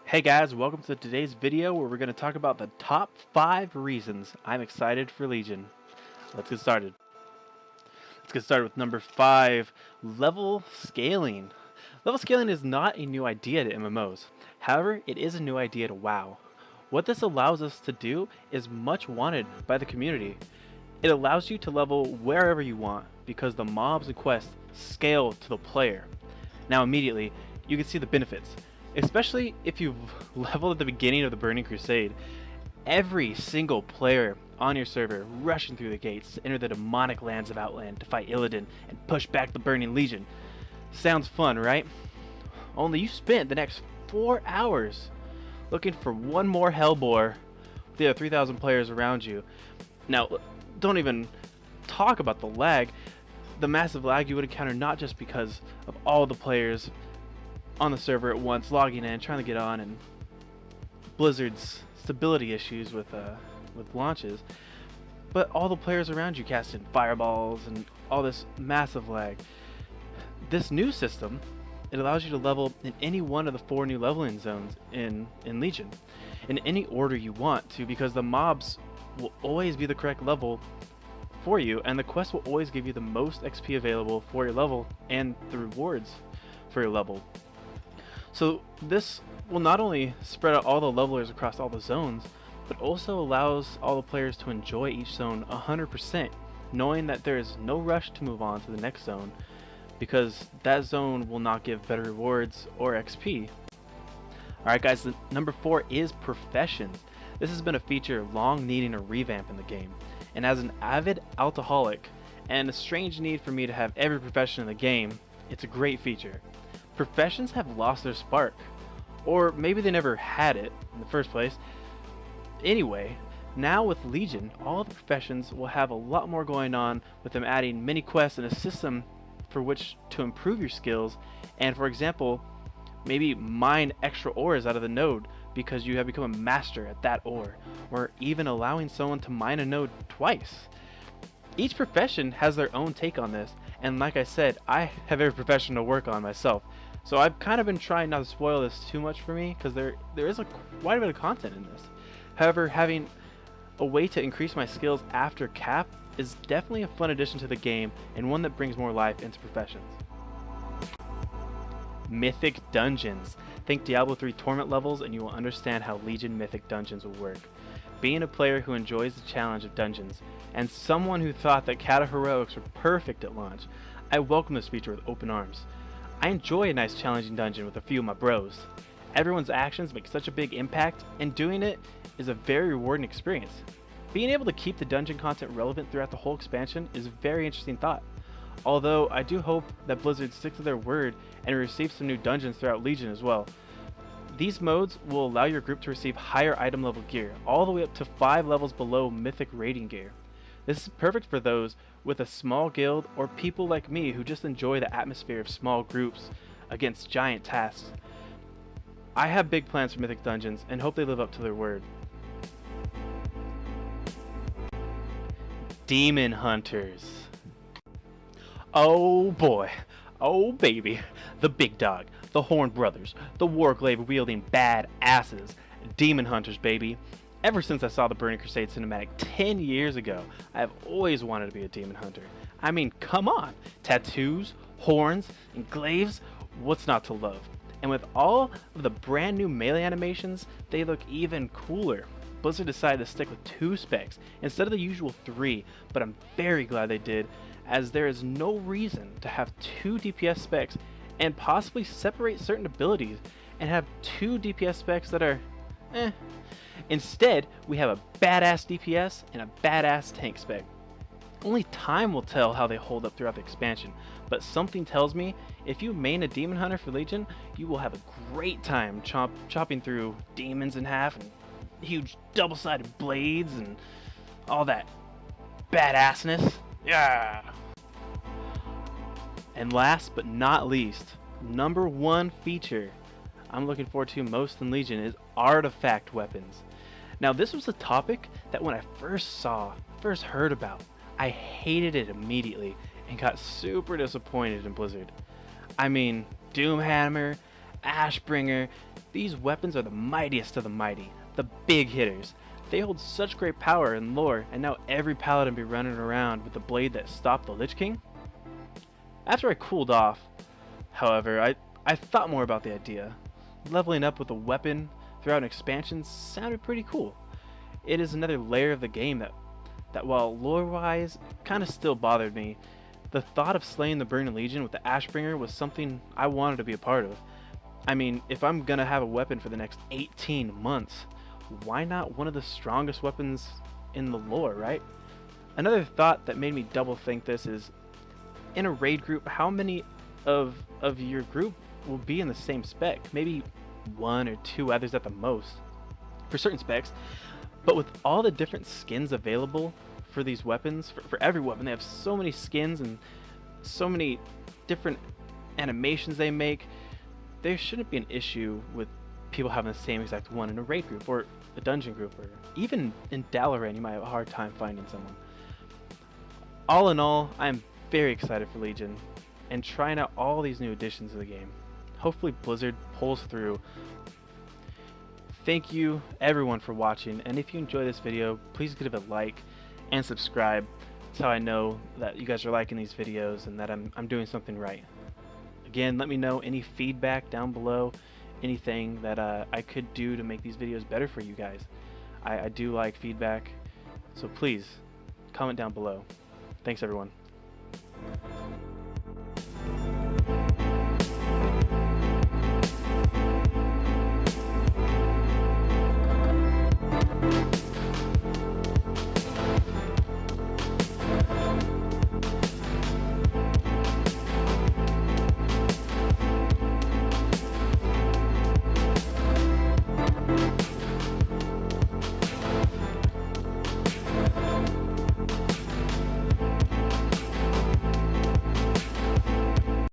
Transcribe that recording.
Hey guys, welcome to today's video where we're going to talk about the top 5 reasons I'm excited for Legion. Let's get started. Let's get started with number 5, level scaling. Level scaling is not a new idea to MMOs. However, it is a new idea to WoW. What this allows us to do is much wanted by the community. It allows you to level wherever you want because the mobs and quests scale to the player. Now immediately, you can see the benefits. Especially if you've leveled at the beginning of the Burning Crusade, every single player on your server rushing through the gates to enter the demonic lands of Outland to fight Illidan and push back the Burning Legion. Sounds fun, right? Only you spent the next 4 hours looking for one more Hellbore with the other 3,000 players around you. Now, don't even talk about the lag. The massive lag you would encounter not just because of all the players on the server at once, logging in, trying to get on, and Blizzard's stability issues with launches, but all the players around you casting fireballs and all this massive lag. This new system, it allows you to level in any one of the 4 new leveling zones in Legion, in any order you want to, because the mobs will always be the correct level for you, and the quest will always give you the most XP available for your level and the rewards for your level. So this will not only spread out all the levelers across all the zones, but also allows all the players to enjoy each zone 100%, knowing that there is no rush to move on to the next zone, because that zone will not give better rewards or XP. Alright guys, number 4 is professions. This has been a feature long needing a revamp in the game, and as an avid alcoholic and a strange need for me to have every profession in the game, it's a great feature. Professions have lost their spark, or maybe they never had it in the first place. Anyway, now with Legion, all the professions will have a lot more going on, with them adding mini quests and a system for which to improve your skills, and for example, maybe mine extra ores out of the node because you have become a master at that ore, or even allowing someone to mine a node twice. Each profession has their own take on this, and like I said, I have every profession to work on myself. So I've kind of been trying not to spoil this too much for me, because there is quite a bit of content in this. However, having a way to increase my skills after cap is definitely a fun addition to the game, and one that brings more life into professions. Mythic Dungeons. Think Diablo 3 Torment levels and you will understand how Legion Mythic Dungeons will work. Being a player who enjoys the challenge of dungeons, and someone who thought that Cata Heroics were perfect at launch, I welcome this feature with open arms. I enjoy a nice challenging dungeon with a few of my bros. Everyone's actions make such a big impact, and doing it is a very rewarding experience. Being able to keep the dungeon content relevant throughout the whole expansion is a very interesting thought. Although I do hope that Blizzard sticks to their word and receive some new dungeons throughout Legion as well. These modes will allow your group to receive higher item level gear, all the way up to 5 levels below mythic rating gear. This is perfect for those with a small guild or people like me who just enjoy the atmosphere of small groups against giant tasks. I have big plans for Mythic Dungeons and hope they live up to their word. Demon Hunters. Oh boy, oh baby, the big dog, the Horned Brothers, the Warglaive wielding bad asses, Demon Hunters baby. Ever since I saw the Burning Crusade cinematic 10 years ago, I have always wanted to be a demon hunter. I mean, come on! Tattoos, horns, and glaives, what's not to love? And with all of the brand new melee animations, they look even cooler. Blizzard decided to stick with 2 specs instead of the usual 3, but I'm very glad they did, as there is no reason to have 2 DPS specs and possibly separate certain abilities and have 2 DPS specs that are eh. Instead, we have a badass DPS and a badass tank spec. Only time will tell how they hold up throughout the expansion, but something tells me if you main a Demon Hunter for Legion, you will have a great time chopping through demons in half and huge double-sided blades and all that badassness. Yeah! And last but not least, number 1 feature I'm looking forward to most in Legion is artifact weapons. Now this was a topic that when I first heard about, I hated it immediately and got super disappointed in Blizzard. I mean, Doomhammer, Ashbringer, These weapons are the mightiest of the mighty, the big hitters. They hold such great power and lore, and now every paladin be running around with the blade that stopped the Lich King? After I cooled off, however, I thought more about the idea. Leveling up with a weapon throughout an expansion sounded pretty cool. It is another layer of the game that while lore-wise kinda still bothered me, the thought of slaying the Burning Legion with the Ashbringer was something I wanted to be a part of. I mean, if I'm gonna have a weapon for the next 18 months, why not one of the strongest weapons in the lore, right? Another thought that made me double think this is, in a raid group, how many of your group will be in the same spec? Maybe one or two others at the most, for certain specs. But with all the different skins available for these weapons, for every weapon, they have so many skins and so many different animations they make, there shouldn't be an issue with people having the same exact one in a raid group or a dungeon group, or even in Dalaran you might have a hard time finding someone. All in all, I am very excited for Legion and trying out all these new additions to the game. Hopefully Blizzard pulls through. Thank you everyone for watching, and if you enjoy this video, please give it a like and subscribe. That's how I know that you guys are liking these videos and that I'm doing something right. Again, let me know any feedback down below, anything that I could do to make these videos better for you guys. I do like feedback, so please comment down below. Thanks everyone.